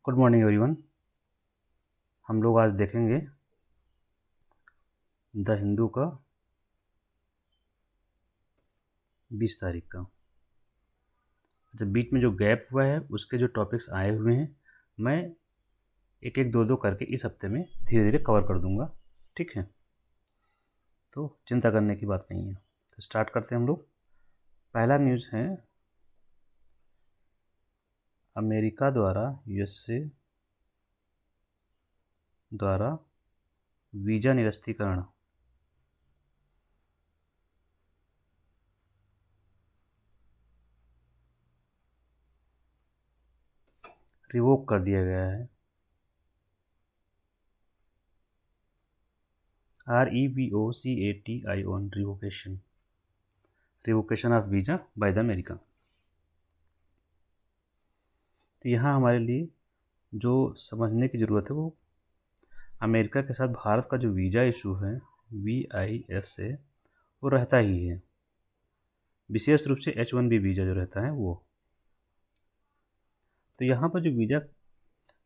Good morning everyone. हम लोग आज देखेंगे द हिंदू का 20 तारीख का। जब बीच में जो गैप हुआ है उसके जो टॉपिक्स आए हुए हैं मैं एक एक दो दो करके इस हफ्ते में धीरे धीरे कवर कर दूंगा, ठीक है। तो चिंता करने की बात नहीं है। तो स्टार्ट करते हैं हम लोग। पहला न्यूज़ है अमेरिका द्वारा यूएसए द्वारा वीज़ा निरस्तीकरण रिवोक कर दिया गया है। REVOCATION revocation of visa by the America. तो यहाँ हमारे लिए जो समझने की ज़रूरत है वो अमेरिका के साथ भारत का जो वीज़ा इशू है VISA वो रहता ही है, विशेष रूप से H1B वीज़ा जो रहता है वो। तो यहाँ पर जो वीज़ा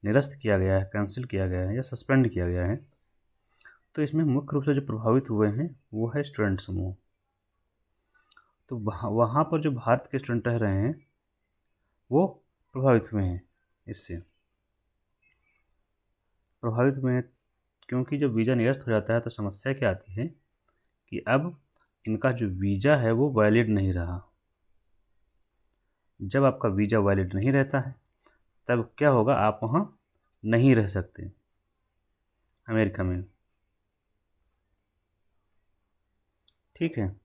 निरस्त किया गया है, कैंसिल किया गया है या सस्पेंड किया गया है, तो इसमें मुख्य रूप से जो प्रभावित हुए हैं वो है स्टूडेंट समूह। तो वहाँ पर जो भारत के स्टूडेंट रह रहे हैं वो प्रभावित हुए हैं। इससे प्रभावित हुए हैं क्योंकि जब वीज़ा निरस्त हो जाता है तो समस्या क्या आती है कि अब इनका जो वीज़ा है वो वैलिड नहीं रहा। जब आपका वीज़ा वैलिड नहीं रहता है तब क्या होगा, आप वहाँ नहीं रह सकते अमेरिका में, ठीक है।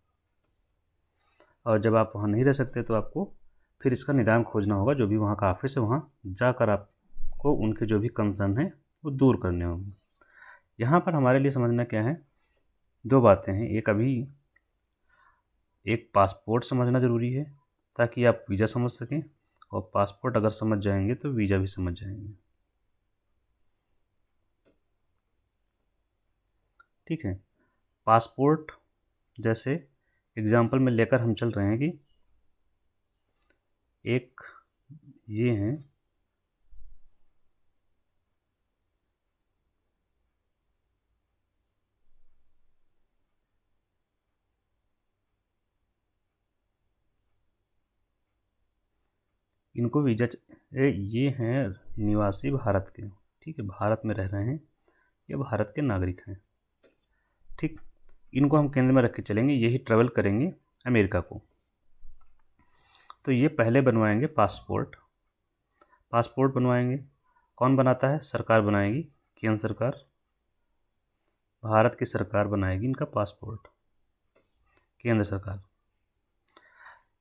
और जब आप वहाँ नहीं रह सकते तो आपको फिर इसका निदान खोजना होगा। जो भी वहाँ का ऑफिस है वहाँ जाकर आपको उनके जो भी कंसर्न है वो दूर करने होंगे। यहाँ पर हमारे लिए समझना क्या है, दो बातें हैं। एक पासपोर्ट समझना ज़रूरी है ताकि आप वीज़ा समझ सकें, और पासपोर्ट अगर समझ जाएंगे तो वीज़ा भी समझ जाएंगे, ठीक है। पासपोर्ट जैसे एग्जाम्पल में लेकर हम चल रहे हैं कि एक ये हैं इनको वीज़ा ये हैं निवासी भारत के, ठीक है, भारत में रह रहे हैं, ये भारत के नागरिक हैं, ठीक। इनको हम केंद्र में रख के चलेंगे, यही ट्रेवल करेंगे अमेरिका को। तो ये पहले बनवाएंगे पासपोर्ट। पासपोर्ट बनवाएंगे, कौन बनाता है? सरकार बनाएगी, केंद्र सरकार, भारत की सरकार बनाएगी इनका पासपोर्ट। केंद्र सरकार,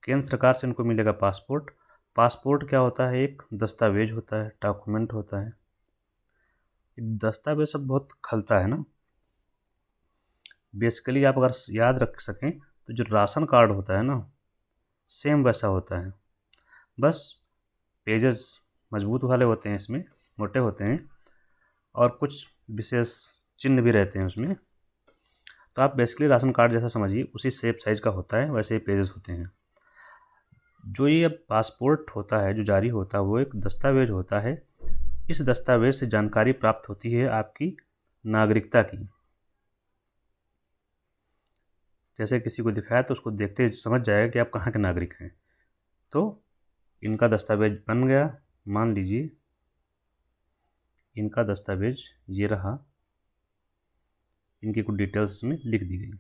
केंद्र सरकार से इनको मिलेगा पासपोर्ट। पासपोर्ट क्या होता है? एक दस्तावेज होता है, डॉक्यूमेंट होता है। दस्तावेज सब बहुत खलता है ना। बेसिकली आप अगर याद रख सकें तो जो राशन कार्ड होता है ना, सेम वैसा होता है, बस पेजेस मजबूत वाले होते हैं, इसमें मोटे होते हैं, और कुछ विशेष चिन्ह भी रहते हैं उसमें। तो आप बेसिकली राशन कार्ड जैसा समझिए, उसी शेप साइज का होता है, वैसे ही पेजेस होते हैं। जो ये पासपोर्ट होता है जो जारी होता है वो एक दस्तावेज होता है। इस दस्तावेज से जानकारी प्राप्त होती है आपकी नागरिकता की। जैसे किसी को दिखाया तो उसको देखते ही समझ जाएगा कि आप कहाँ के नागरिक हैं। तो इनका दस्तावेज बन गया, मान लीजिए इनका दस्तावेज ये रहा, इनकी कुछ डिटेल्स में लिख दी गई,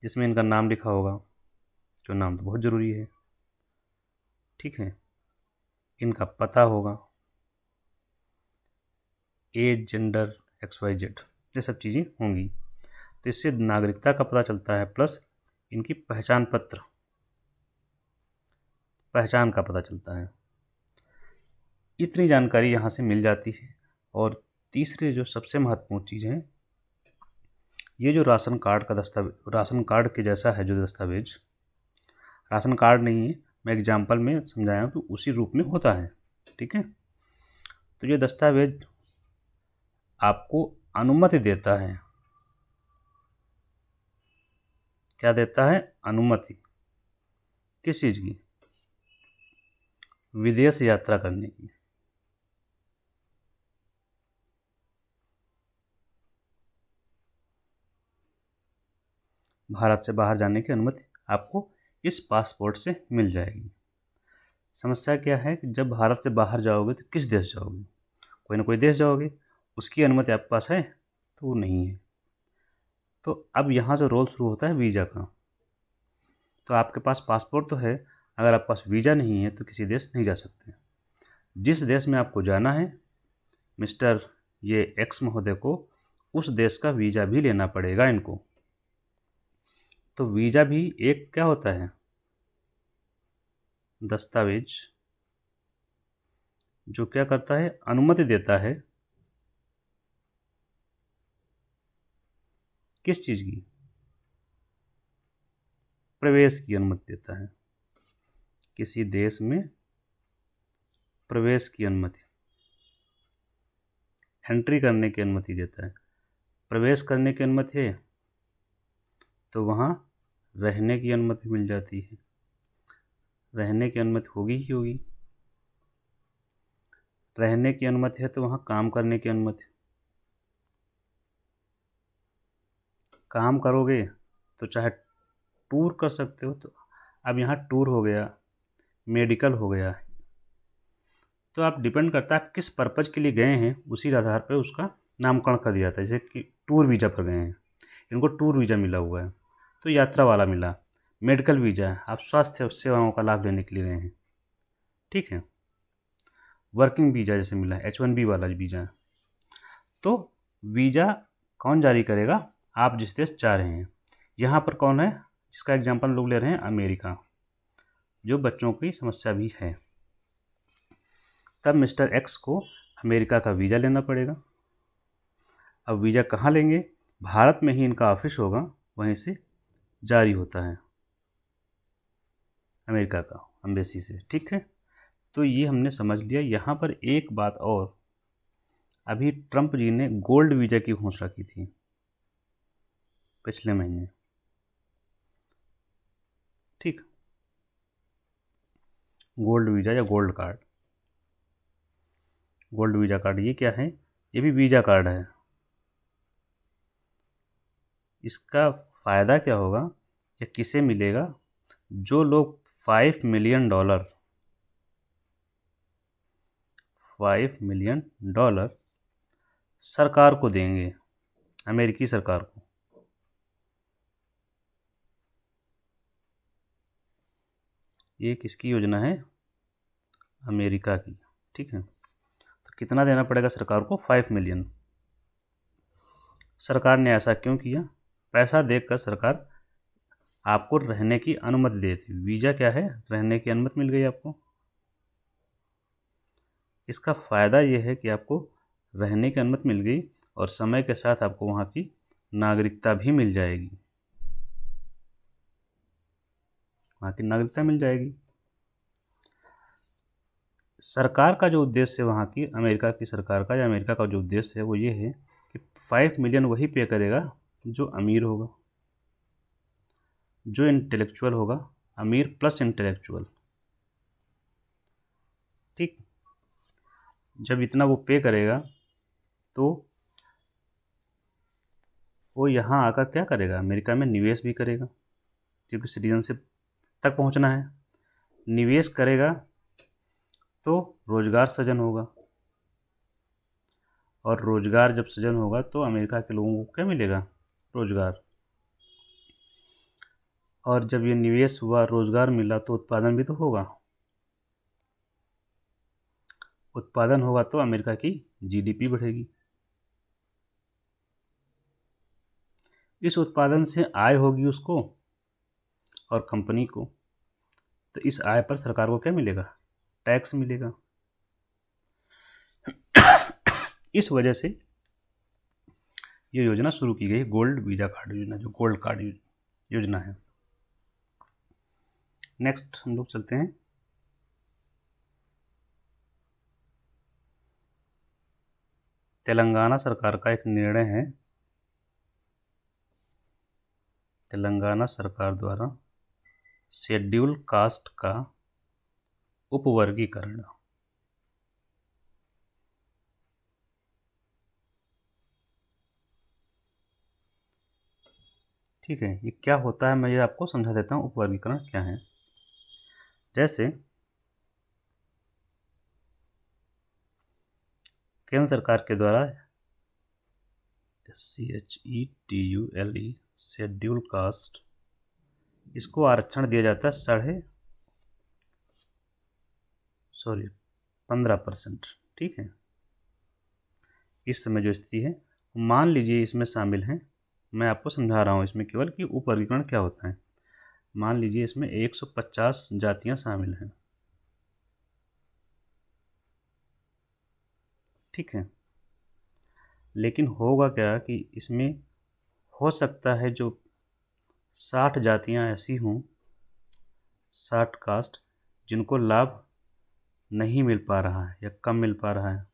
जिसमें इनका नाम लिखा होगा, जो नाम तो बहुत ज़रूरी है, ठीक है। इनका पता होगा, एज, जेंडर, XYZ, ये सब चीज़ें होंगी। तो इससे नागरिकता का पता चलता है, प्लस इनकी पहचान पत्र, पहचान का पता चलता है। इतनी जानकारी यहाँ से मिल जाती है। और तीसरी जो सबसे महत्वपूर्ण चीज़ है, ये जो राशन कार्ड का दस्तावेज, राशन कार्ड के जैसा है जो दस्तावेज, राशन कार्ड नहीं है, मैं एग्जाम्पल में समझाया हूँ, तो उसी रूप में होता है, ठीक है। तो ये दस्तावेज आपको अनुमति देता है। क्या देता है? अनुमति। किस चीज़ की? विदेश यात्रा करने की। भारत से बाहर जाने की अनुमति आपको इस पासपोर्ट से मिल जाएगी। समस्या क्या है कि जब भारत से बाहर जाओगे तो किस देश जाओगे? कोई ना कोई देश जाओगे, उसकी अनुमति आपके पास है? तो वो नहीं है। तो अब यहाँ से रोल शुरू होता है वीज़ा का। तो आपके पास पासपोर्ट तो है, अगर आपके पास वीज़ा नहीं है तो किसी देश नहीं जा सकते। जिस देश में आपको जाना है मिस्टर ये एक्स महोदय को, उस देश का वीज़ा भी लेना पड़ेगा इनको। तो वीज़ा भी एक क्या होता है? दस्तावेज जो क्या करता है? अनुमति देता है किस चीज़ की? प्रवेश की अनुमति देता है। किसी देश में प्रवेश की अनुमति, एंट्री करने की अनुमति देता है। प्रवेश करने की अनुमति है तो वहाँ रहने की अनुमति मिल जाती है। रहने की अनुमति होगी ही होगी। रहने की अनुमति है तो वहाँ काम करने की अनुमति। काम करोगे तो चाहे टूर कर सकते हो। तो अब यहाँ टूर हो गया, मेडिकल हो गया, तो आप डिपेंड करता है आप किस पर्पज़ के लिए गए हैं, उसी आधार पर उसका नामकरण कर दिया जाता है। जैसे कि टूर वीज़ा पर गए हैं, इनको टूर वीज़ा मिला हुआ है तो यात्रा वाला मिला। मेडिकल वीज़ा है, आप स्वास्थ्य सेवाओं का लाभ लेने के लिए गए हैं, ठीक है। वर्किंग वीज़ा जैसे मिला है, H1B वाला वीज़ा है। तो वीज़ा कौन जारी करेगा? आप जिस देश जा रहे हैं। यहाँ पर कौन है जिसका एग्जाम्पल लोग ले रहे हैं? अमेरिका, जो बच्चों की समस्या भी है। तब मिस्टर एक्स को अमेरिका का वीज़ा लेना पड़ेगा। अब वीज़ा कहाँ लेंगे? भारत में ही इनका ऑफिस होगा, वहीं से जारी होता है अमेरिका का एम्बेसी से, ठीक है। तो ये हमने समझ लिया। यहाँ पर एक बात और, अभी ट्रंप जी ने गोल्ड वीज़ा की घोषणा की थी पिछले महीने, ठीक। गोल्ड वीज़ा या gold card, gold visa card ये क्या है? ये भी वीज़ा कार्ड है। इसका फ़ायदा क्या होगा या किसे मिलेगा? जो लोग $5 मिलियन सरकार को देंगे, अमेरिकी सरकार को। ये किसकी योजना है? अमेरिका की, ठीक है। तो कितना देना पड़ेगा सरकार को? 5 मिलियन। सरकार ने ऐसा क्यों किया? पैसा देकर सरकार आपको रहने की अनुमति देती। वीज़ा क्या है? रहने की अनुमति मिल गई आपको। इसका फ़ायदा ये है कि आपको रहने की अनुमति मिल गई और समय के साथ आपको वहाँ की नागरिकता भी मिल जाएगी। वहाँ की नागरिकता मिल जाएगी। सरकार का जो उद्देश्य है वहाँ की, अमेरिका की सरकार का या अमेरिका का जो उद्देश्य है वो ये है कि 5 मिलियन वही पे करेगा जो अमीर होगा, जो इंटेलेक्चुअल होगा, अमीर प्लस इंटेलेक्चुअल, ठीक। जब इतना वो पे करेगा तो वो यहाँ आकर क्या करेगा? अमेरिका में निवेश भी करेगा, क्योंकि सिटीजनशिप तक पहुँचना है। निवेश करेगा तो रोजगार सृजन होगा, और रोजगार जब सृजन होगा तो अमेरिका के लोगों को क्या मिलेगा? रोजगार। और जब ये निवेश हुआ, रोजगार मिला, तो उत्पादन भी तो होगा। उत्पादन होगा तो अमेरिका की जीडीपी बढ़ेगी। इस उत्पादन से आय होगी उसको और कंपनी को, तो इस आय पर सरकार को क्या मिलेगा? टैक्स मिलेगा। इस वजह से ये योजना शुरू की गई, गोल्ड वीज़ा कार्ड योजना, जो गोल्ड कार्ड योजना है। नेक्स्ट हम लोग चलते हैं तेलंगाना सरकार का एक निर्णय है। तेलंगाना सरकार द्वारा शेड्यूल कास्ट का उपवर्गीकरण। ठीक है, ये क्या होता है मैं ये आपको समझा देता हूँ उपवर्गीकरण क्या है। जैसे केंद्र सरकार के द्वारा SCHEDULE शेड्यूल कास्ट, इसको आरक्षण दिया जाता है 15%। ठीक है, इस समय जो स्थिति है, मान लीजिए इसमें शामिल हैं, मैं आपको समझा रहा हूँ इसमें केवल कि उपवर्गीकरण क्या होता है। मान लीजिए इसमें 150 जातियाँ शामिल हैं। ठीक है, लेकिन होगा क्या कि इसमें हो सकता है जो 60 जातियाँ ऐसी हों, 60 कास्ट, जिनको लाभ नहीं मिल पा रहा है या कम मिल पा रहा है,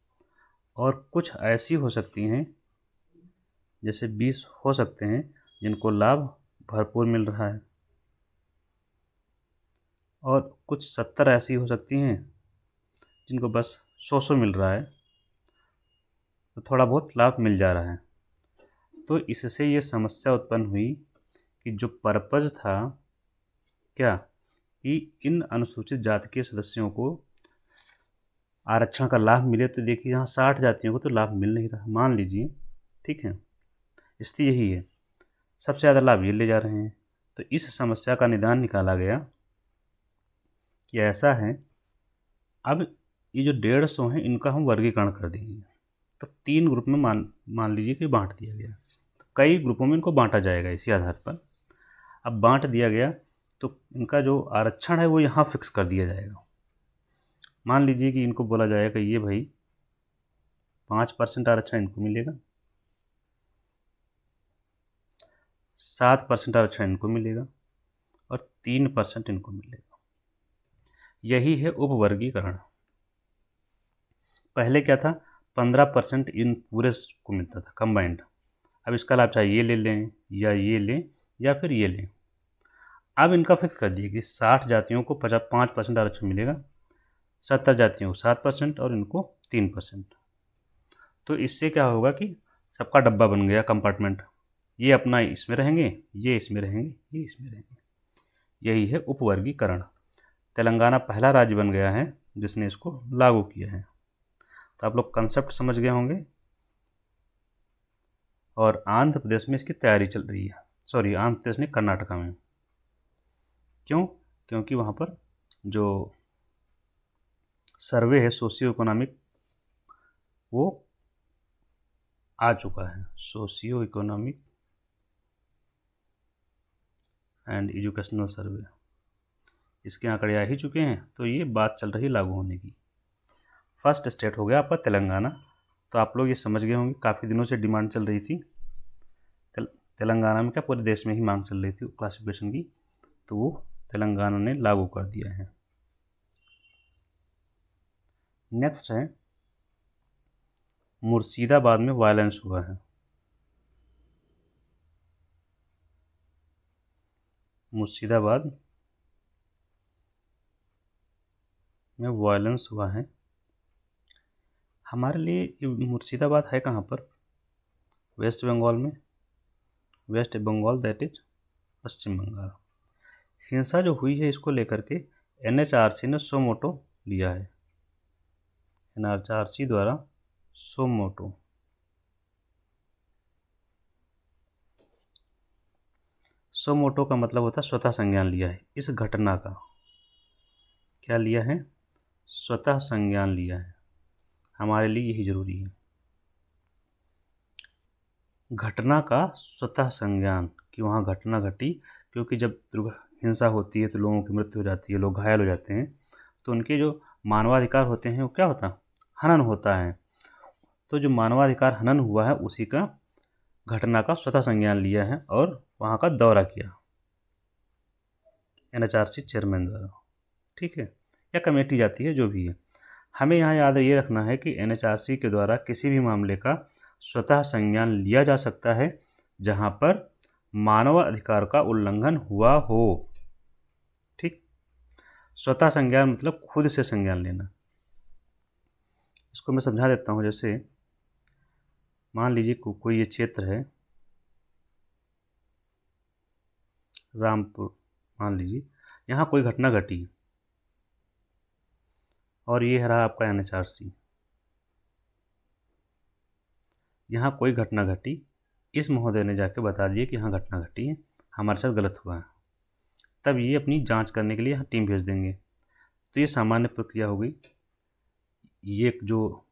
और कुछ ऐसी हो सकती हैं जैसे 20 हो सकते हैं जिनको लाभ भरपूर मिल रहा है, और कुछ 70 ऐसी हो सकती हैं जिनको बस 100 मिल रहा है, तो थोड़ा बहुत लाभ मिल जा रहा है। तो इससे ये समस्या उत्पन्न हुई कि जो पर्पज़ था क्या, कि इन अनुसूचित जाति के सदस्यों को आरक्षण का लाभ मिले। तो देखिए यहाँ 60 जातियों को तो लाभ मिल नहीं रहा, मान लीजिए। ठीक है, स्थिति यही है, सबसे ज़्यादा लाभ ये ले जा रहे हैं। तो इस समस्या का निदान निकाला गया कि ऐसा है, अब ये जो 150 हैं इनका हम वर्गीकरण कर देंगे। तो 3 ग्रुप में मान लीजिए कि बांट दिया गया, तो कई ग्रुपों में इनको बांटा जाएगा इसी आधार पर। अब बांट दिया गया तो इनका जो आरक्षण है वो यहाँ फिक्स कर दिया जाएगा। मान लीजिए कि इनको बोला जाएगा ये भाई 5% आरक्षण इनको मिलेगा, 7% आरक्षण इनको मिलेगा, और 3% इनको मिलेगा। यही है उपवर्गीकरण। पहले क्या था, 15% इन पूरे को मिलता था कंबाइंड। अब इसका लाभ चाहे ये ले लें या ये लें या फिर ये लें। अब इनका फिक्स कर दिया कि 60 जातियों को 5% आरक्षण मिलेगा, 70 जातियों को 7% और इनको 3%। तो इससे क्या होगा कि सबका डब्बा बन गया, कंपार्टमेंट। ये अपना इसमें रहेंगे, ये इसमें रहेंगे, ये इसमें रहेंगे। यही है उपवर्गीकरण। तेलंगाना पहला राज्य बन गया है जिसने इसको लागू किया है। तो आप लोग कंसेप्ट समझ गए होंगे। और आंध्र प्रदेश में इसकी तैयारी चल रही है, आंध्र प्रदेश ने कर्नाटका में। क्यों? क्योंकि वहाँ पर जो सर्वे है सोशियो इकोनॉमिक, वो आ चुका है, सोशियो इकोनॉमिक एंड एजुकेशनल सर्वे, इसके आंकड़े आ ही चुके हैं। तो ये बात चल रही लागू होने की। फर्स्ट स्टेट हो गया आपका तेलंगाना। तो आप लोग ये समझ गए होंगे, काफ़ी दिनों से डिमांड चल रही थी तेलंगाना में, क्या पूरे देश में ही मांग चल रही थी क्लासिफिकेशन की, तो वो तेलंगाना ने लागू कर दिया है। नेक्स्ट है, मुर्शिदाबाद में वायलेंस हुआ है। मुर्शिदाबाद में वायलेंस हुआ है। हमारे लिए मुर्शिदाबाद है कहाँ पर? वेस्ट बंगाल में, वेस्ट बंगाल दैट इज पश्चिम बंगाल। हिंसा जो हुई है इसको लेकर के NHRC ने सो मोटो लिया है। NHRC द्वारा सो मोटो, सो मोटो का मतलब होता है स्वतः संज्ञान लिया है इस घटना का। क्या लिया है? स्वतः संज्ञान लिया है। हमारे लिए यही जरूरी है, घटना का स्वतः संज्ञान, कि वहाँ घटना घटी। क्योंकि जब हिंसा होती है तो लोगों की मृत्यु हो जाती है, लोग घायल हो जाते हैं, तो उनके जो मानवाधिकार होते हैं वो क्या होता है? हनन होता है। तो जो मानवाधिकार हनन हुआ है उसी का घटना का स्वतः संज्ञान लिया है और वहाँ का दौरा किया NHRC चेयरमैन द्वारा। ठीक है, या कमेटी जाती है, जो भी है। हमें यहाँ याद ये रखना है कि NHRC के द्वारा किसी भी मामले का स्वतः संज्ञान लिया जा सकता है जहाँ पर मानवाधिकार का उल्लंघन हुआ हो। ठीक, स्वतः संज्ञान मतलब खुद से संज्ञान लेना। इसको मैं समझा देता हूँ। जैसे मान लीजिए कोई ये क्षेत्र है, रामपुर मान लीजिए, यहाँ कोई घटना घटी और ये रहा आपका NHRC, यहाँ कोई घटना घटी, इस महोदय ने जाके बता दिया कि यहाँ घटना घटी है, हमारे साथ गलत हुआ है, तब ये अपनी जांच करने के लिए यहाँ टीम भेज देंगे। तो ये सामान्य प्रक्रिया हो गई, ये जो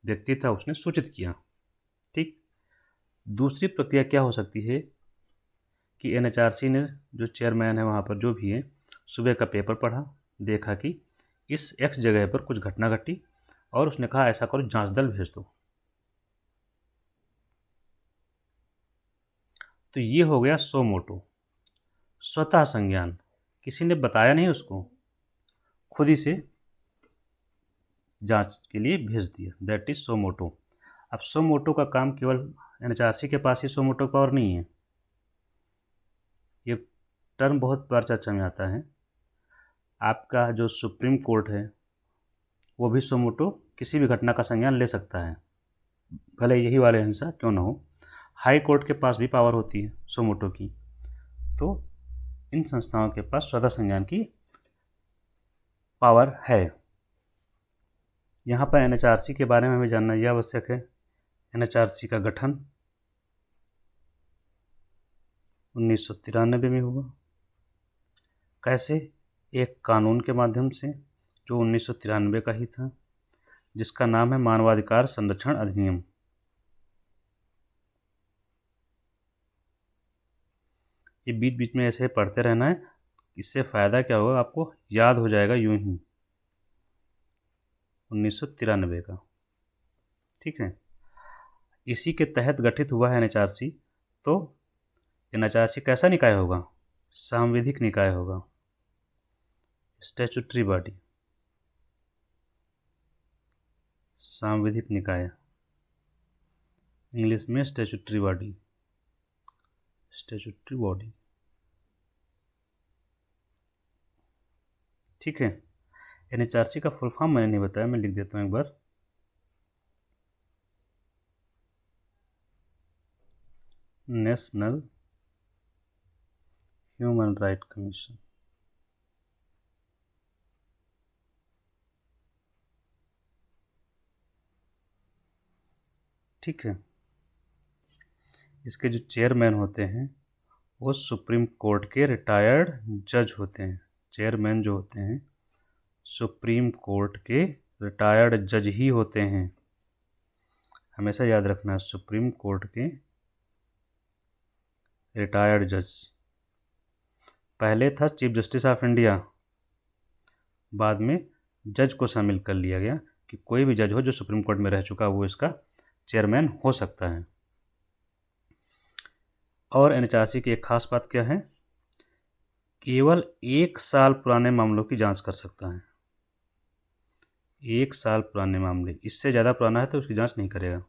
व्यक्ति था उसने सूचित किया। ठीक, दूसरी प्रक्रिया क्या हो सकती है कि NHRC ने, जो चेयरमैन है वहाँ पर जो भी है, सुबह का पेपर पढ़ा, देखा कि इस X जगह पर कुछ घटना घटी और उसने कहा ऐसा करो, जांच दल भेज दो। तो ये हो गया सो मोटो, स्वतः संज्ञान, किसी ने बताया नहीं उसको, खुद ही से जांच के लिए भेज दिया, दैट इज सो मोटो। अब सो मोटो का काम केवल NHRC के पास ही सो मोटो पावर नहीं है, ये टर्म बहुत बार चर्चा में आता है। आपका जो सुप्रीम कोर्ट है वो भी सो मोटो किसी भी घटना का संज्ञान ले सकता है, भले यही वाले हिंसा क्यों ना हो। हाई कोर्ट के पास भी पावर होती है सो मोटो की। तो इन संस्थाओं के पास स्वतः संज्ञान की पावर है। यहाँ पर NHRC के बारे में हमें जानना यह आवश्यक है। NHRC का गठन 1993 में हुआ। कैसे? एक कानून के माध्यम से जो 1993 का ही था, जिसका नाम है मानवाधिकार संरक्षण अधिनियम। ये बीच बीच में ऐसे पढ़ते रहना है, इससे फ़ायदा क्या होगा, आपको याद हो जाएगा यूं ही, 1993 का। ठीक है, इसी के तहत गठित हुआ है NHRC। तो NHRC कैसा निकाय होगा? सांविधिक निकाय होगा, स्टैट्यूटरी बॉडी, सांविधिक निकाय, इंग्लिश में स्टैट्यूटरी बॉडी, स्टैट्यूटरी बॉडी। ठीक है, NHRC का फुल फॉर्म मैंने नहीं बताया, मैं लिख देता हूँ एक बार। National human right commission. ठीक है, इसके जो चेयरमैन होते हैं वो सुप्रीम कोर्ट के रिटायर्ड जज होते हैं। चेयरमैन जो होते हैं सुप्रीम कोर्ट के रिटायर्ड जज ही होते हैं, हमेशा याद रखना, सुप्रीम कोर्ट के रिटायर्ड जज। पहले था चीफ जस्टिस ऑफ इंडिया, बाद में जज को शामिल कर लिया गया कि कोई भी जज हो जो सुप्रीम कोर्ट में रह चुका वो इसका चेयरमैन हो सकता है। और NHRC की एक खास बात क्या है, केवल 1 साल पुराने मामलों की जांच कर सकता है। 1 साल पुराने मामले, इससे ज़्यादा पुराना है तो उसकी जांच नहीं करेगा।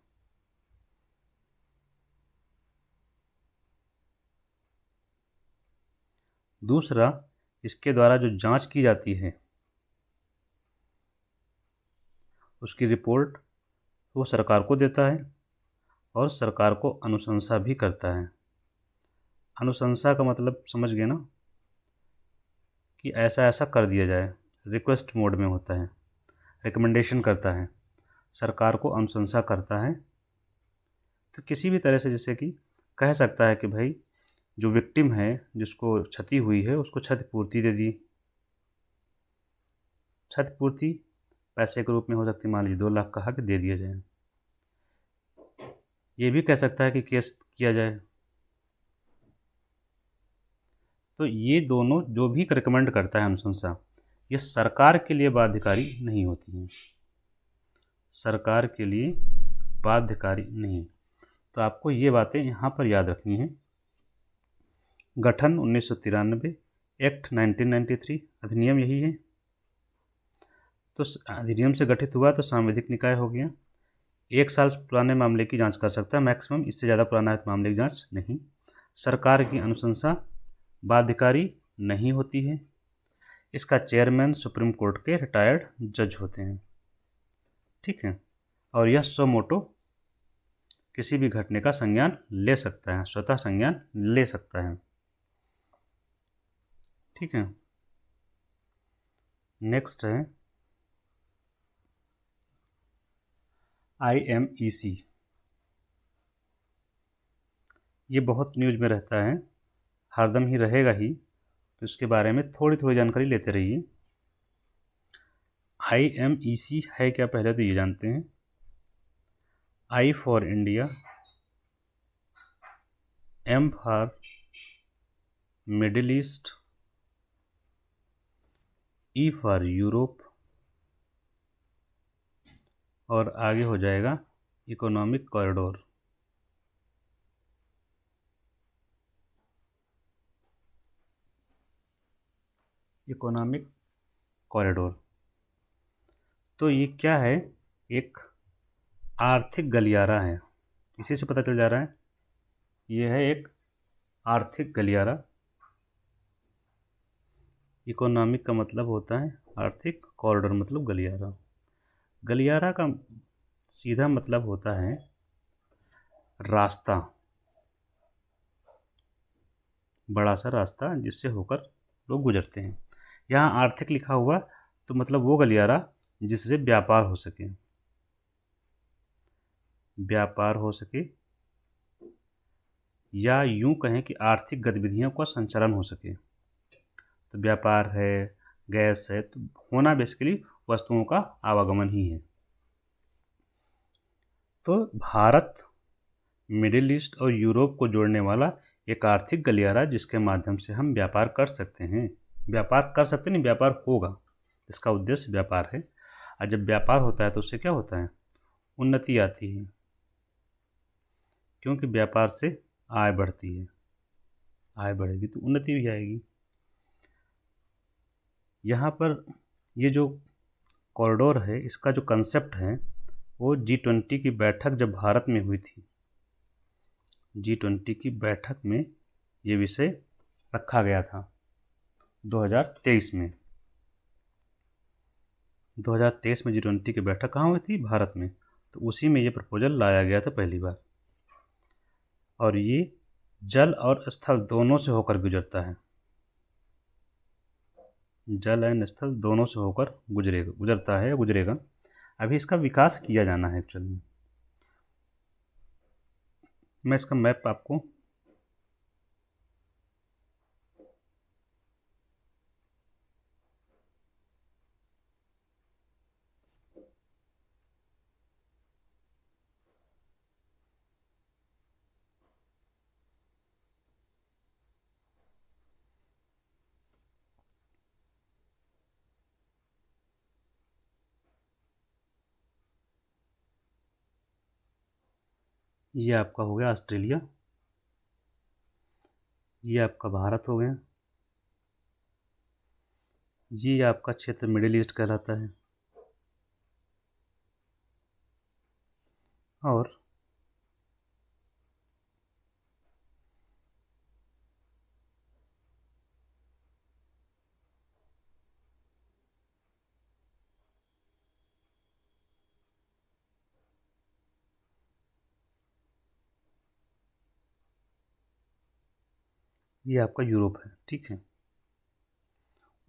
दूसरा, इसके द्वारा जो जांच की जाती है उसकी रिपोर्ट वो सरकार को देता है और सरकार को अनुशंसा भी करता है। अनुशंसा का मतलब समझ गए ना, कि ऐसा ऐसा कर दिया जाए, रिक्वेस्ट मोड में होता है, रिकमेंडेशन करता है, सरकार को अनुशंसा करता है। तो किसी भी तरह से जैसे कि कह सकता है कि भाई जो विक्टिम है, जिसको क्षति हुई है, उसको क्षतिपूर्ति दे दी। क्षतिपूर्ति पैसे के रूप में हो सकती है, मान लीजिए 2 लाख कहा कि दे दिया जाए। ये भी कह सकता है कि केस किया जाए। तो ये दोनों जो भी रिकमेंड करता है अनुशंसा, ये सरकार के लिए बाध्यकारी नहीं होती हैं, सरकार के लिए बाध्यकारी नहीं। तो आपको ये बातें यहाँ पर याद रखनी है। गठन 1993, एक्ट 1993, अधिनियम यही है। तो अधिनियम से गठित हुआ तो सांविधिक निकाय हो गया। 1 साल पुराने मामले की जांच कर सकता है मैक्सिमम, इससे ज़्यादा पुराना है तो मामले की जांच नहीं। सरकार की अनुशंसा बाध्यकारी नहीं होती है। इसका चेयरमैन सुप्रीम कोर्ट के रिटायर्ड जज होते हैं। ठीक है, और यह सो मोटो किसी भी घटने का संज्ञान ले सकता है, स्वतः संज्ञान ले सकता है। ठीक है। नेक्स्ट है IMEC। ये बहुत न्यूज़ में रहता है, हरदम ही रहेगा ही, तो इसके बारे में थोड़ी थोड़ी जानकारी लेते रहिए। IMEC है क्या, पहले तो ये जानते हैं। I for India, M for middle east, E for Europe, और आगे हो जाएगा इकोनॉमिक कॉरिडोर। इकोनॉमिक कॉरिडोर तो ये क्या है, एक आर्थिक गलियारा है, इसी से पता चल जा रहा है। ये है एक आर्थिक गलियारा। इकोनॉमिक का मतलब होता है आर्थिक, कॉरिडोर मतलब गलियारा। गलियारा का सीधा मतलब होता है रास्ता, बड़ा सा रास्ता जिससे होकर लोग गुजरते हैं। यहाँ आर्थिक लिखा हुआ तो मतलब वो गलियारा जिससे व्यापार हो सके, व्यापार हो सके, या यूं कहें कि आर्थिक गतिविधियों का संचालन हो सके। तो व्यापार है, गैस है, तो होना बेसिकली वस्तुओं का आवागमन ही है। तो भारत मिडिल ईस्ट और यूरोप को जोड़ने वाला एक आर्थिक गलियारा जिसके माध्यम से हम व्यापार कर सकते हैं। व्यापार कर सकते नहीं, व्यापार होगा, इसका उद्देश्य व्यापार है। और जब व्यापार होता है तो उससे क्या होता है, उन्नति आती है, क्योंकि व्यापार से आय बढ़ती है, आय बढ़ेगी तो उन्नति भी आएगी। यहाँ पर ये जो कॉरिडोर है, इसका जो कंसेप्ट है वो G20 की बैठक जब भारत में हुई थी, G20 की बैठक में ये विषय रखा गया था 2023 में। 2023 में G20 की बैठक कहाँ हुई थी, भारत में, तो उसी में ये प्रपोजल लाया गया था पहली बार। और ये जल और स्थल दोनों से होकर गुजरता है, जल एंड स्थल दोनों से होकर गुजरता है, गुजरेगा। अभी इसका विकास किया जाना है एक्चुअल में। मैं इसका मैप आपको ये आपका हो गया ऑस्ट्रेलिया, ये आपका भारत हो गया, ये आपका क्षेत्र मिडिल ईस्ट कहलाता है, और ये आपका यूरोप है। ठीक है,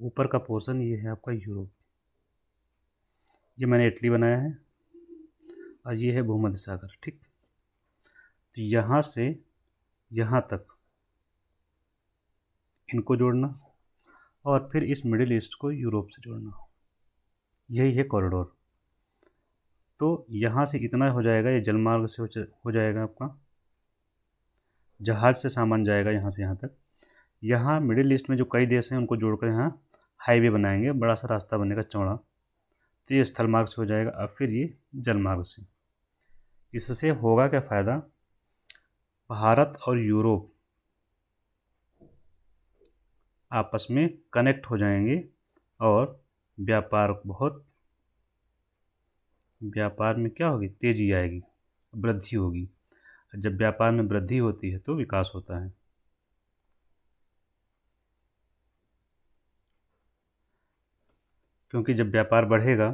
ऊपर का पोर्शन ये है आपका यूरोप, ये मैंने इटली बनाया है, और ये है भूमध्य सागर। ठीक, तो यहाँ से यहाँ तक इनको जोड़ना, और फिर इस मिडिल ईस्ट को यूरोप से जोड़ना, यही है कॉरिडोर। तो यहाँ से इतना हो जाएगा, ये जलमार्ग से हो जाएगा आपका, जहाज से सामान जाएगा यहाँ से यहाँ तक। यहाँ मिडिल ईस्ट में जो कई देश हैं उनको जोड़कर यहाँ हाईवे बनाएंगे, बड़ा सा रास्ता बनेगा चौड़ा, तो ये स्थल मार्ग से हो जाएगा, अब फिर ये जल मार्ग से। इससे होगा क्या फ़ायदा, भारत और यूरोप आपस में कनेक्ट हो जाएंगे, और व्यापार में क्या होगी, तेजी आएगी, वृद्धि होगी। जब व्यापार में वृद्धि होती है तो विकास होता है। क्योंकि जब व्यापार बढ़ेगा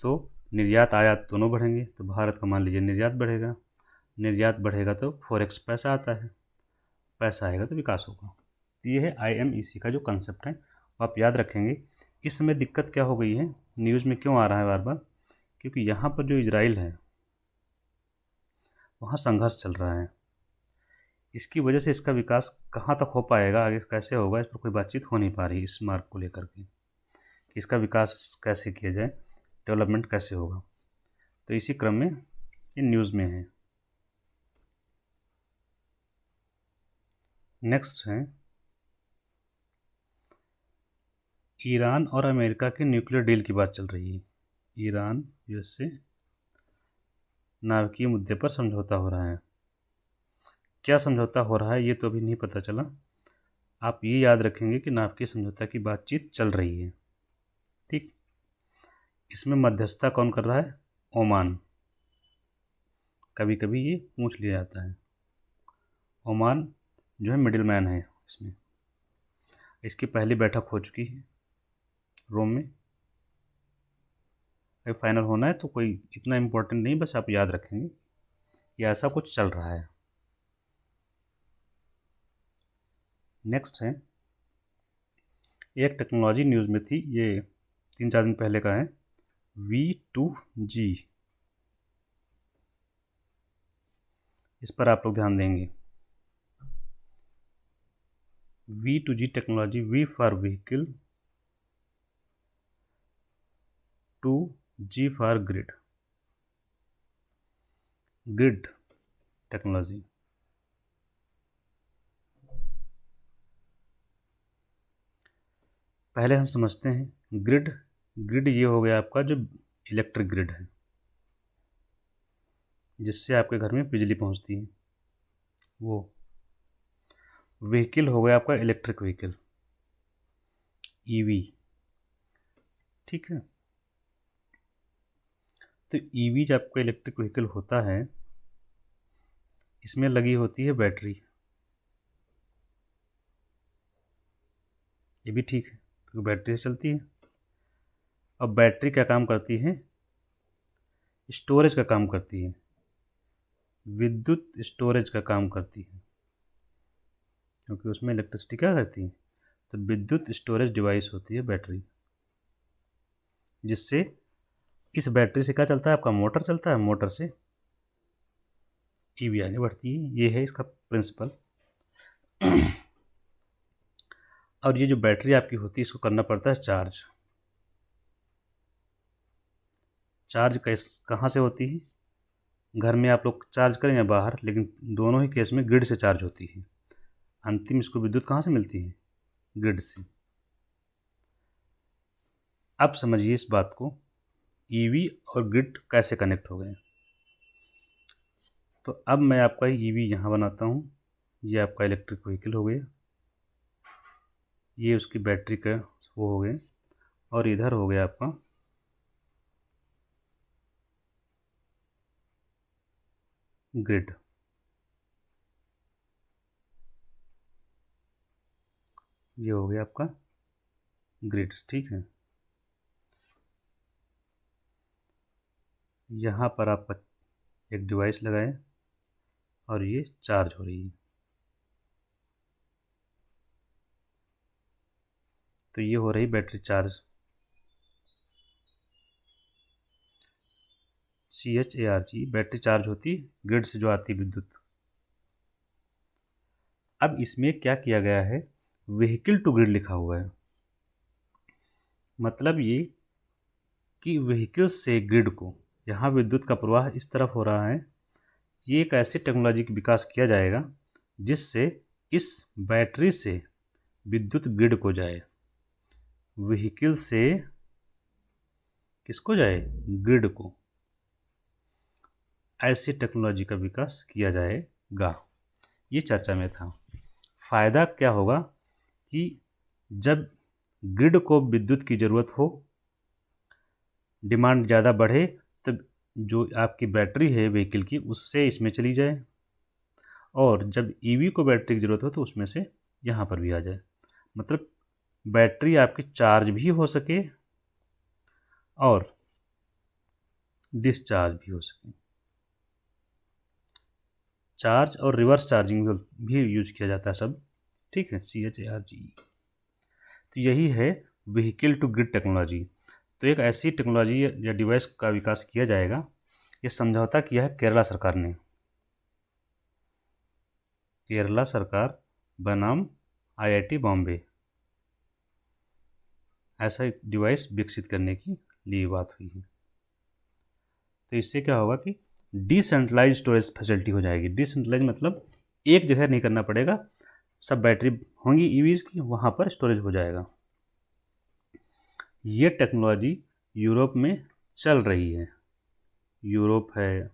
तो निर्यात आयात दोनों बढ़ेंगे, तो भारत का मान लीजिए निर्यात बढ़ेगा, निर्यात बढ़ेगा तो फॉरेक्स पैसा आता है, पैसा आएगा तो विकास होगा। तो ये है IMEC का जो कंसेप्ट है, वो आप याद रखेंगे। इस समय दिक्कत क्या हो गई है, न्यूज़ में क्यों आ रहा है बार बार, क्योंकि यहाँ पर जो इजराइल है वहाँ संघर्ष चल रहा है। इसकी वजह से इसका विकास कहाँ तक हो पाएगा, आगे कैसे होगा, इस पर कोई बातचीत हो नहीं पा रही इस मार्ग को लेकर के कि इसका विकास कैसे किया जाए, डेवलपमेंट कैसे होगा। तो इसी क्रम में ये न्यूज़ में है। नेक्स्ट है ईरान और अमेरिका के न्यूक्लियर डील की बात चल रही है। ईरान यूएस से नाभिकीय मुद्दे पर समझौता हो रहा है। क्या समझौता हो रहा है ये तो अभी नहीं पता चला। आप ये याद रखेंगे कि नाभिकीय समझौता की बातचीत चल रही है। ठीक, इसमें मध्यस्थता कौन कर रहा है, ओमान। कभी कभी ये पूछ लिया जाता है, ओमान जो है मिडिल मैन है इसमें। इसकी पहली बैठक हो चुकी है रोम में। अगर फाइनल होना है तो कोई इतना इम्पोर्टेंट नहीं, बस आप याद रखेंगे ये ऐसा कुछ चल रहा है। नेक्स्ट है, एक टेक्नोलॉजी न्यूज़ में थी, ये 3-4 दिन पहले का है, V2G। इस पर आप लोग ध्यान देंगे। V2G technology, V for vehicle, 2G for grid. Grid technology, पहले हम समझते हैं ग्रिड। ग्रिड ये हो गया आपका जो इलेक्ट्रिक ग्रिड है, जिससे आपके घर में बिजली पहुंचती है वो। व्हीकल हो गया आपका इलेक्ट्रिक व्हीकल, ईवी। ठीक है, तो ईवी जब आपका इलेक्ट्रिक व्हीकल होता है, इसमें लगी होती है बैटरी। ये भी ठीक है क्योंकि बैटरी से चलती है। अब बैटरी क्या काम करती है, स्टोरेज का काम करती है, विद्युत स्टोरेज का काम करती है, क्योंकि उसमें इलेक्ट्रिसिटी क्या रहती है, तो विद्युत स्टोरेज डिवाइस होती है बैटरी, जिससे इस बैटरी से क्या चलता है, आपका मोटर चलता है, मोटर से ईवी आगे बढ़ती है। ये है इसका प्रिंसिपल। और ये जो बैटरी आपकी होती है, इसको करना पड़ता है चार्ज। चार्ज कहाँ से होती है, घर में आप लोग चार्ज करें या बाहर, लेकिन दोनों ही केस में ग्रिड से चार्ज होती है। अंतिम इसको विद्युत कहाँ से मिलती है, ग्रिड से। अब समझिए इस बात को, ईवी और ग्रिड कैसे कनेक्ट हो गए। तो अब मैं आपका ईवी यहाँ बनाता हूँ, ये आपका इलेक्ट्रिक व्हीकल हो गया, ये उसकी बैटरी का वो हो गया, और इधर हो गया आपका ग्रिड। ये हो गया आपका ग्रिड। ठीक है, यहाँ पर आप एक डिवाइस लगाएं और ये चार्ज हो रही है। तो ये हो रही battery charge, CHARG। Battery charge होती ग्रिड से जो आती विद्युत। अब इसमें क्या किया गया है, व्हीकल टू ग्रिड लिखा हुआ है। मतलब ये कि व्हीकल से ग्रिड को, यहाँ विद्युत का प्रवाह इस तरफ हो रहा है। ये एक ऐसी टेक्नोलॉजी का विकास किया जाएगा जिससे इस बैटरी से विद्युत ग्रिड को जाए, व्हीकल से किसको जाए, ग्रिड को। ऐसी टेक्नोलॉजी का विकास किया जाएगा, ये चर्चा में था। फ़ायदा क्या होगा कि जब ग्रिड को विद्युत की ज़रूरत हो, डिमांड ज़्यादा बढ़े, तब जो आपकी बैटरी है व्हीकल की, उससे इसमें चली जाए, और जब ईवी को बैटरी की ज़रूरत हो तो उसमें से यहाँ पर भी आ जाए। मतलब बैटरी आपकी चार्ज भी हो सके और डिस्चार्ज भी हो सके। चार्ज और रिवर्स चार्जिंग भी यूज किया जाता है सब ठीक है, CHARGE। तो यही है व्हीकल टू ग्रिड टेक्नोलॉजी। तो एक ऐसी टेक्नोलॉजी या डिवाइस का विकास किया जाएगा, ये समझौता किया है केरला सरकार ने। केरला सरकार बनाम IIT बॉम्बे, ऐसा एक डिवाइस विकसित करने की लिए बात हुई है। तो इससे क्या होगा कि डिसेंट्रलाइज स्टोरेज फैसिलिटी हो जाएगी। डिसेंट्रलाइज मतलब एक जगह नहीं करना पड़ेगा, सब बैटरी होंगी ईवीज़ की, वहाँ पर स्टोरेज हो जाएगा। ये टेक्नोलॉजी यूरोप में चल रही है। यूरोप है,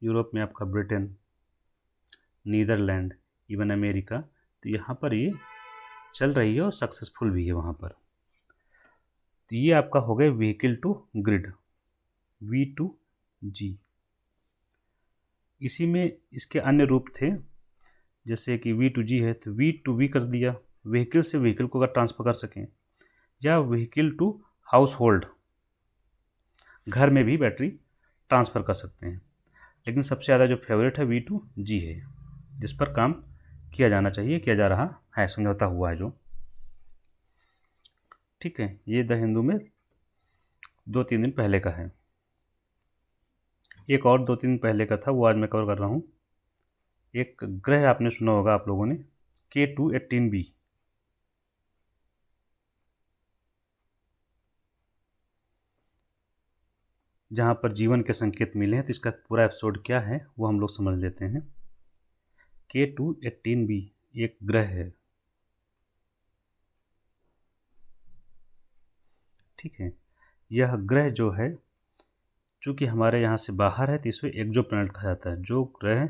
यूरोप में आपका ब्रिटेन, नीदरलैंड, इवन अमेरिका, तो यहाँ पर ये चल रही है और सक्सेसफुल भी है वहाँ पर। तो ये आपका हो गया व्हीकल टू ग्रिड, V2G। इसी में इसके अन्य रूप थे, जैसे कि V2G है तो V2V कर दिया, व्हीकल से व्हीकल को अगर ट्रांसफ़र कर सकें, या व्हीकल टू हाउस होल्ड, घर में भी बैटरी ट्रांसफ़र कर सकते हैं। लेकिन सबसे ज़्यादा जो फेवरेट है V2G है, जिस पर काम किया जाना चाहिए, किया जा रहा है, समझौता हुआ है जो। ठीक है, ये द हिंदू में 2-3 दिन पहले का है। एक और 2-3 दिन पहले का था, वो आज मैं कवर कर रहा हूँ। एक ग्रह आपने सुना होगा आप लोगों ने, K2-18b। जहाँ पर जीवन के संकेत मिले हैं। तो इसका पूरा एपिसोड क्या है वो हम लोग समझ लेते हैं। K2-18b एक ग्रह है, ठीक है। यह ग्रह जो है, चूँकि हमारे यहाँ से बाहर है तो इसे एक्सो प्लैनेट कहा जाता है। जो ग्रह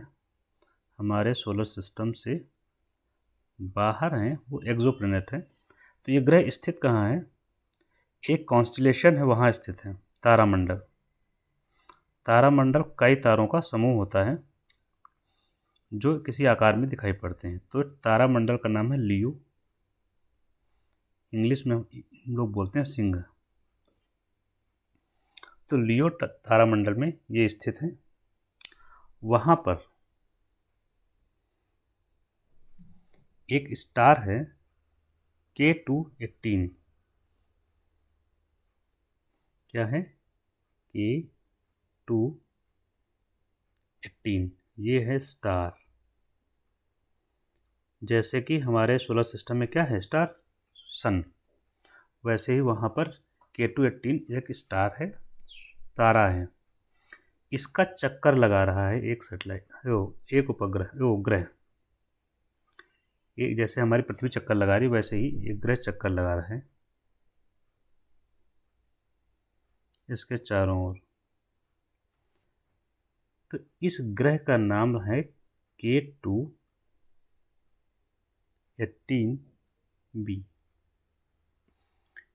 हमारे सोलर सिस्टम से बाहर हैं वो एक्सो प्लैनेट है। तो ये ग्रह स्थित कहाँ है? एक कॉन्स्टिलेशन है, वहाँ स्थित है, तारामंडल। तारामंडल कई तारों का समूह होता है जो किसी आकार में दिखाई पड़ते हैं। तो तारामंडल का नाम है लियो, इंग्लिश में हम लोग बोलते हैं सिंह। तो लियो तारामंडल में ये स्थित है। वहाँ पर एक स्टार है K2-18। क्या है? K2-18, ये है स्टार। जैसे कि हमारे सोलर सिस्टम में क्या है? स्टार, सन। वैसे ही वहाँ पर K2-18 एक स्टार है, तारा है। इसका चक्कर लगा रहा है एक सैटेलाइट, एक उपग्रह, ग्रह। एक जैसे हमारी पृथ्वी चक्कर लगा रही, वैसे ही एक ग्रह चक्कर लगा रहा है इसके चारों ओर। तो इस ग्रह का नाम है K2-18b।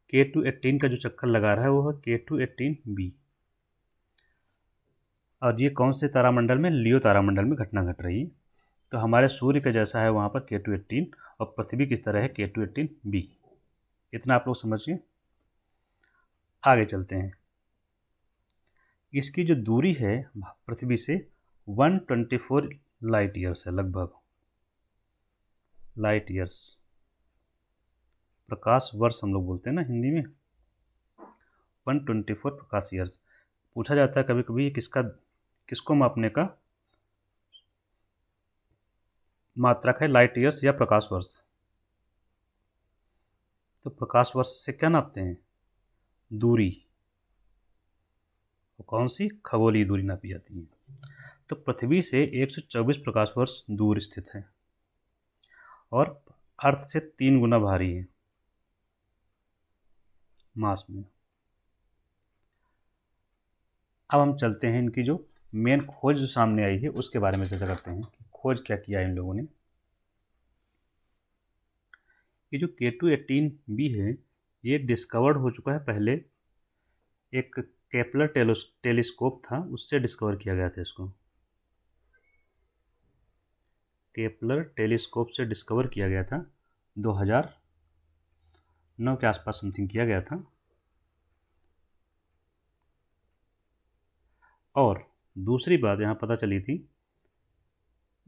K2-18 का जो चक्कर लगा रहा है वो है K2-18b। और ये कौन से तारामंडल में? लियो तारामंडल में घटना घट रही है। तो हमारे सूर्य का जैसा है वहाँ पर K2-18, और पृथ्वी किस तरह है? K2-18b। इतना आप लोग समझिए। आगे चलते हैं। इसकी जो दूरी है पृथ्वी से 124 लाइट ईयर्स है, लगभग लाइट ईयर्स, प्रकाश वर्ष हम लोग बोलते हैं ना हिंदी में। 124 प्रकाश ईयर्स। पूछा जाता है कभी कभी किसको मापने का मात्रक है, लाइट ईयर्स या प्रकाश वर्ष? तो प्रकाश वर्ष से क्या नापते हैं? दूरी। तो कौन सी? खगोलीय दूरी नापी जाती है। तो पृथ्वी से 124 प्रकाश वर्ष दूर स्थित है और अर्थ से 3 गुना भारी है मास में। अब हम चलते हैं इनकी जो मेन खोज जो सामने आई है उसके बारे में चर्चा करते हैं कि खोज क्या किया है इन लोगों ने। ये जो K2-18b है, ये डिस्कवर्ड हो चुका है पहले। एक केपलर टेलीस्कोप था, उससे डिस्कवर किया गया था इसको। केपलर टेलीस्कोप से डिस्कवर किया गया था, 2009 के आसपास समथिंग किया गया था। और दूसरी बात यहाँ पता चली थी,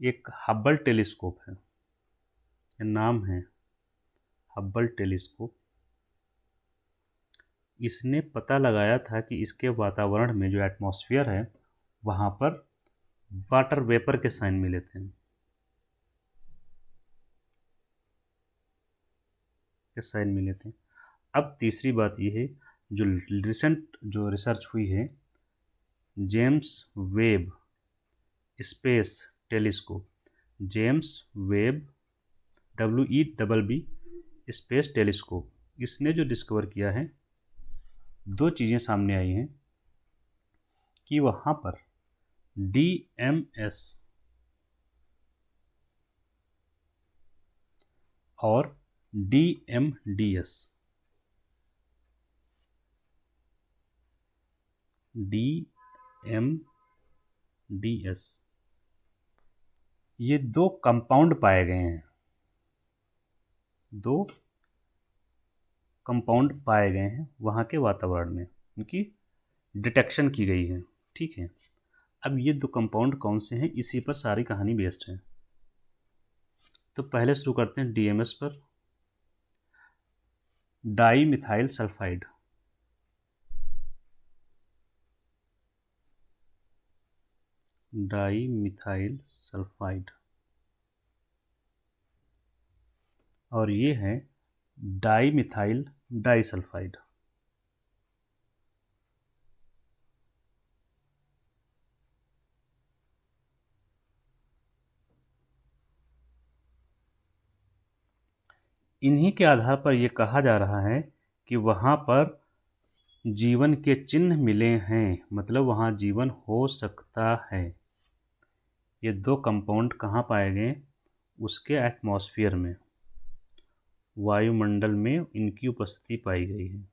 एक हब्बल टेलीस्कोप है, नाम है हब्बल टेलीस्कोप। इसने पता लगाया था कि इसके वातावरण में जो एटमॉस्फेयर है वहाँ पर वाटर वेपर के साइन मिले थे, अब तीसरी बात ये है, जो रिसेंट जो रिसर्च हुई है, James Webb space telescope, James Webb WEBB space telescope, इसने जो डिस्कवर किया है, दो चीज़ें सामने आई हैं कि वहाँ पर DMS और DMDS ये दो कंपाउंड पाए गए हैं, वहाँ के वातावरण में, उनकी डिटेक्शन की गई है। ठीक है, अब ये दो कंपाउंड कौन से हैं, इसी पर सारी कहानी बेस्ड है। तो पहले शुरू करते हैं DMS पर, di methyl sulphide. Di methyl sulphide और ये है डाई मिथाइल डाइसल्फाइड। इन्हीं के आधार पर यह कहा जा रहा है कि वहाँ पर जीवन के चिन्ह मिले हैं, मतलब वहाँ जीवन हो सकता है। ये दो कंपाउंड कहाँ पाए गए, उसके एटमॉस्फेयर में, वायुमंडल में इनकी उपस्थिति पाई गई है।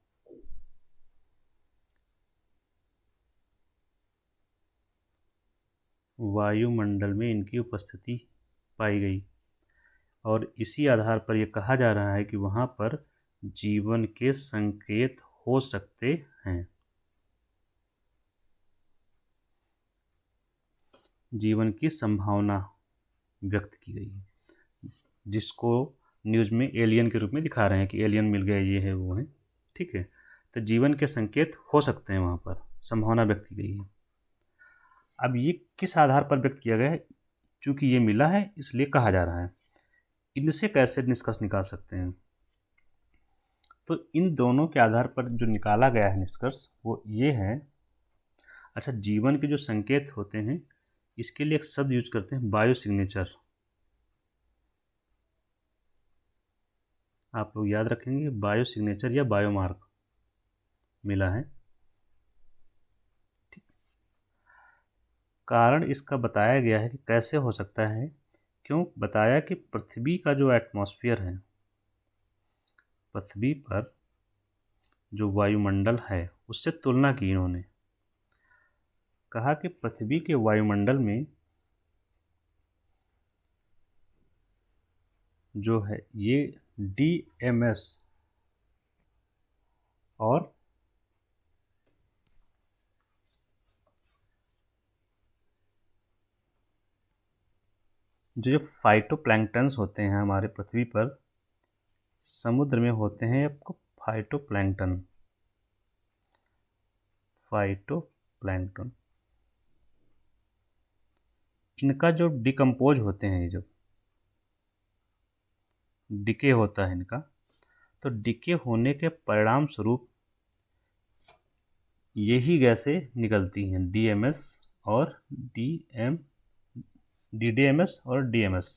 वायुमंडल में इनकी उपस्थिति पाई गई और इसी आधार पर यह कहा जा रहा है कि वहाँ पर जीवन के संकेत हो सकते हैं, जीवन की संभावना व्यक्त की गई है, जिसको न्यूज़ में एलियन के रूप में दिखा रहे हैं कि एलियन मिल गए, ये है वो है। ठीक है, तो जीवन के संकेत हो सकते हैं, वहाँ पर संभावना व्यक्त की गई है। अब ये किस आधार पर व्यक्त किया गया है, चूँकि ये मिला है इसलिए कहा जा रहा है। इनसे कैसे निष्कर्ष निकाल सकते हैं, तो इन दोनों के आधार पर जो निकाला गया है निष्कर्ष वो ये है। अच्छा, जीवन के जो संकेत होते हैं इसके लिए एक शब्द यूज करते हैं, बायो सिग्नेचर। आप लोग याद रखेंगे, बायो सिग्नेचर या बायोमार्क मिला है। ठीक, कारण इसका बताया गया है कि कैसे हो सकता है, क्यों बताया कि पृथ्वी का जो एटमॉस्फेयर है, पृथ्वी पर जो वायुमंडल है उससे तुलना की इन्होंने, कहा कि पृथ्वी के वायुमंडल में जो है ये DMS और जो फाइटोप्लैंक्टन्स होते हैं हमारे पृथ्वी पर, समुद्र में होते हैं आपको फाइटोप्लैंक्टन, इनका जो डिकम्पोज होते हैं, जब डिके होता है इनका, तो डिके होने के परिणाम स्वरूप यही गैसें निकलती हैं, DMS और DMS।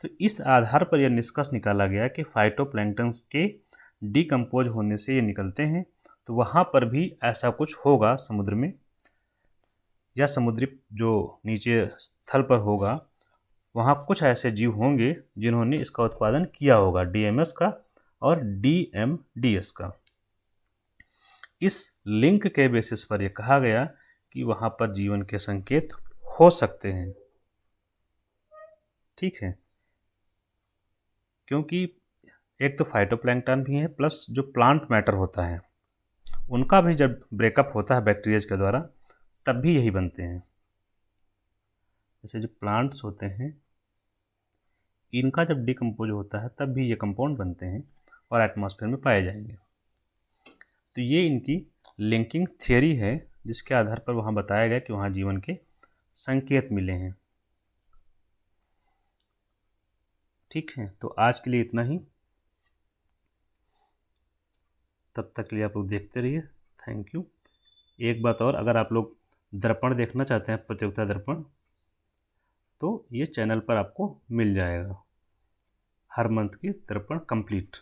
तो इस आधार पर यह निष्कर्ष निकाला गया कि फाइटोप्लैंक्टन के डिकम्पोज होने से ये निकलते हैं, तो वहाँ पर भी ऐसा कुछ होगा समुद्र में, या समुद्री जो नीचे स्थल पर होगा वहाँ कुछ ऐसे जीव होंगे जिन्होंने इसका उत्पादन किया होगा, DMS का और DMDS का। इस लिंक के बेसिस पर यह कहा गया कि वहाँ पर जीवन के संकेत हो सकते हैं। ठीक है, क्योंकि एक तो फाइटोप्लैंक्टन भी है, प्लस जो प्लांट मैटर होता है उनका भी जब ब्रेकअप होता है बैक्टीरियाज के द्वारा तब भी यही बनते हैं। जैसे जो प्लांट्स होते हैं इनका जब डिकम्पोज होता है तब भी ये कंपाउंड बनते हैं और एटमॉस्फेयर में पाए जाएंगे। तो ये इनकी लिंकिंग थियरी है, जिसके आधार पर वहाँ बताया गया कि वहाँ जीवन के संकेत मिले हैं। ठीक है, तो आज के लिए इतना ही। तब तक के लिए आप लोग देखते रहिए। Thank you. एक बात और, अगर आप लोग दर्पण देखना चाहते हैं, प्रतियोगिता दर्पण, तो ये चैनल पर आपको मिल जाएगा, हर मंथ की दर्पण कंप्लीट।